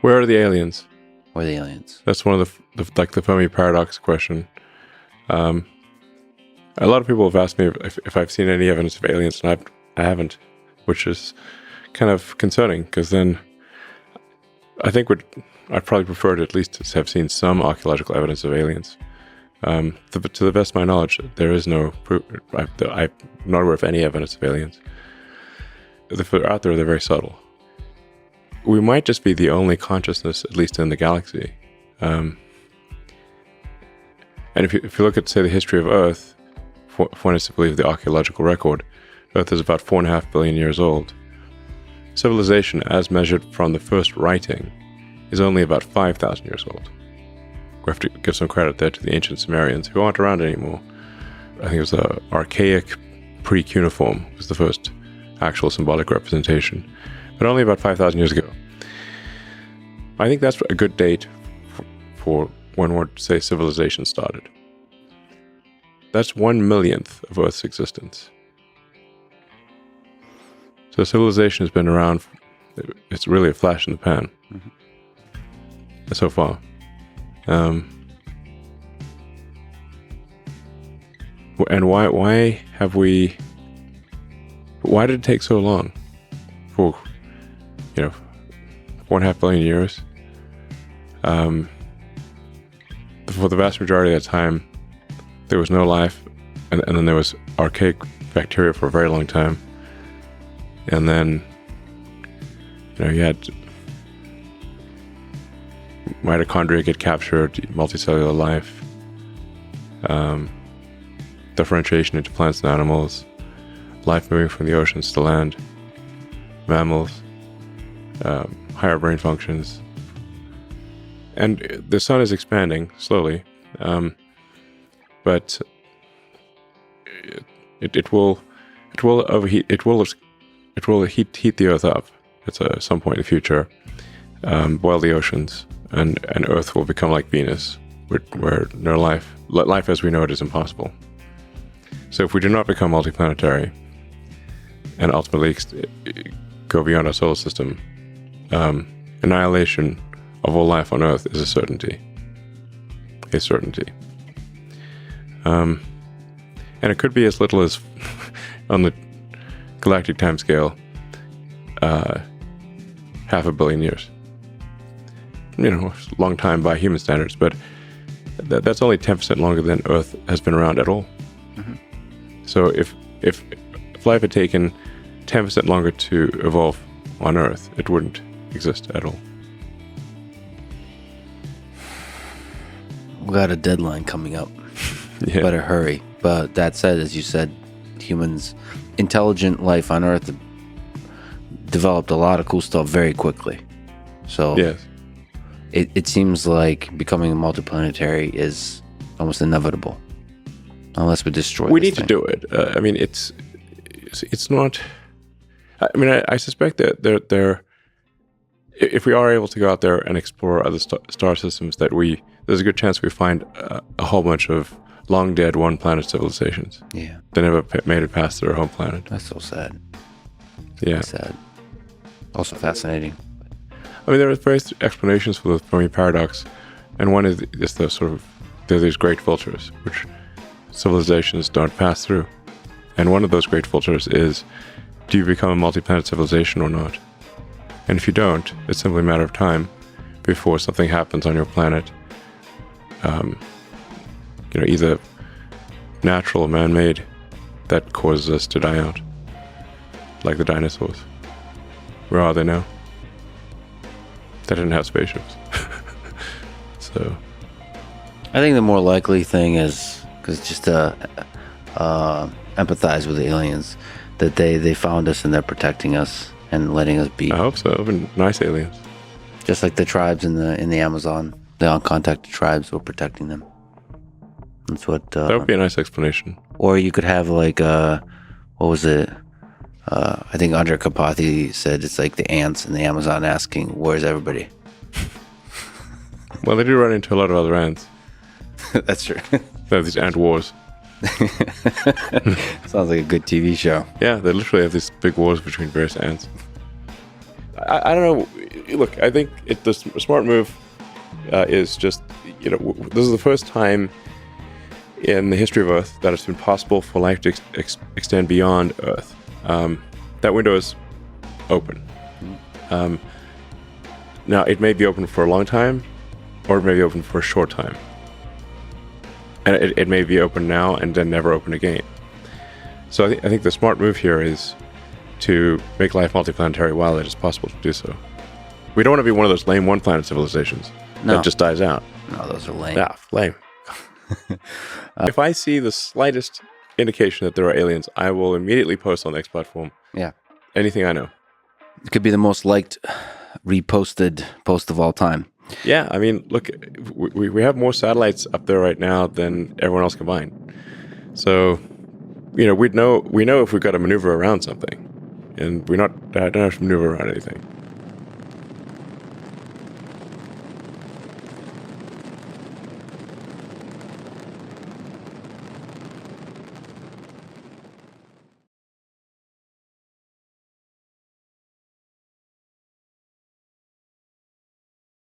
Where are the aliens? Or the aliens? That's one of the Fermi paradox question. A lot of people have asked me if I've seen any evidence of aliens, and I haven't, which is kind of concerning, because then I think I'd probably prefer to at least have seen some archaeological evidence of aliens. To the best of my knowledge, there is no proof. I'm not aware of any evidence of aliens. If they're out there, they're very subtle. We might just be the only consciousness, at least in the galaxy. And if you look at, say, the history of Earth, if one is to believe the archaeological record, Earth is about 4.5 billion years old. Civilization, as measured from the first writing, is only about 5,000 years old. We have to give some credit there to the ancient Sumerians, who aren't around anymore. I think it was the archaic pre-cuneiform was the first actual symbolic representation, but only about 5,000 years ago. I think that's a good date for when we'd say civilization started. That's 1/1,000,000th of Earth's existence. So civilization has been around, it's really a flash in the pan so far. And why did it take so long? For 4.5 billion years. For the vast majority of that time, there was no life, and then there was archaic bacteria for a very long time. And then, you had mitochondria get captured, multicellular life, differentiation into plants and animals, life moving from the oceans to land, mammals, higher brain functions. And the sun is expanding slowly, but it will overheat. It will heat the Earth up at some point in the future, boil the oceans, and Earth will become like Venus, where no life as we know it is impossible. So if we do not become multiplanetary and ultimately go beyond our solar system, annihilation of all life on Earth is a certainty. And it could be as little as, on the galactic timescale, 500 million years. A long time by human standards, but that's only 10% longer than Earth has been around at all. Mm-hmm. So if life had taken 10% longer to evolve on Earth, it wouldn't exist at all. We got a deadline coming up. Yeah. Better hurry. But that said, as you said, humans, intelligent life on Earth developed a lot of cool stuff very quickly. So yes. It seems like becoming multiplanetary is almost inevitable, unless we destroy. We need to do it. It's not. I suspect that there. If we are able to go out there and explore other star systems, there's a good chance we find a whole bunch of long dead one planet civilizations. Yeah. That never made it past their home planet. That's so sad. Yeah. Sad. Also fascinating. There are various explanations for the Fermi paradox, and one is just there are these great filters which civilizations don't pass through. And one of those great filters is, do you become a multi-planet civilization or not? And if you don't, it's simply a matter of time before something happens on your planet, either natural or man-made, that causes us to die out, like the dinosaurs. Where are they now? They didn't have spaceships. So I think the more likely thing is, because just to empathize with the aliens, that they found us and they're protecting us and letting us be. I hope so. Nice aliens. Just like the tribes in the Amazon, the uncontacted tribes were protecting them. That's what. That would be a nice explanation. Or you could have what was it? I think Andre Karpathy said it's like the ants in the Amazon asking, "Where's everybody?" Well, they do run into a lot of other ants. That's true. They have these ant wars. Sounds like a good TV show. Yeah, they literally have these big wars between various ants. I don't know. look, I think the smart move is just, this is the first time in the history of Earth that it's been possible for life to extend beyond Earth. That window is open. Now, it may be open for a long time, or it may be open for a short time. And it may be open now and then never open again. So I think the smart move here is to make life multiplanetary while it is possible to do so. We don't want to be one of those lame one-planet civilizations that just dies out. No, those are lame. Yeah, lame. If I see the slightest indication that there are aliens, I will immediately post on the X platform. Yeah. Anything I know. It could be the most liked, reposted post of all time. Yeah, I mean, look, we have more satellites up there right now than everyone else combined. So, we know if we've got to maneuver around something, and don't have to maneuver around anything.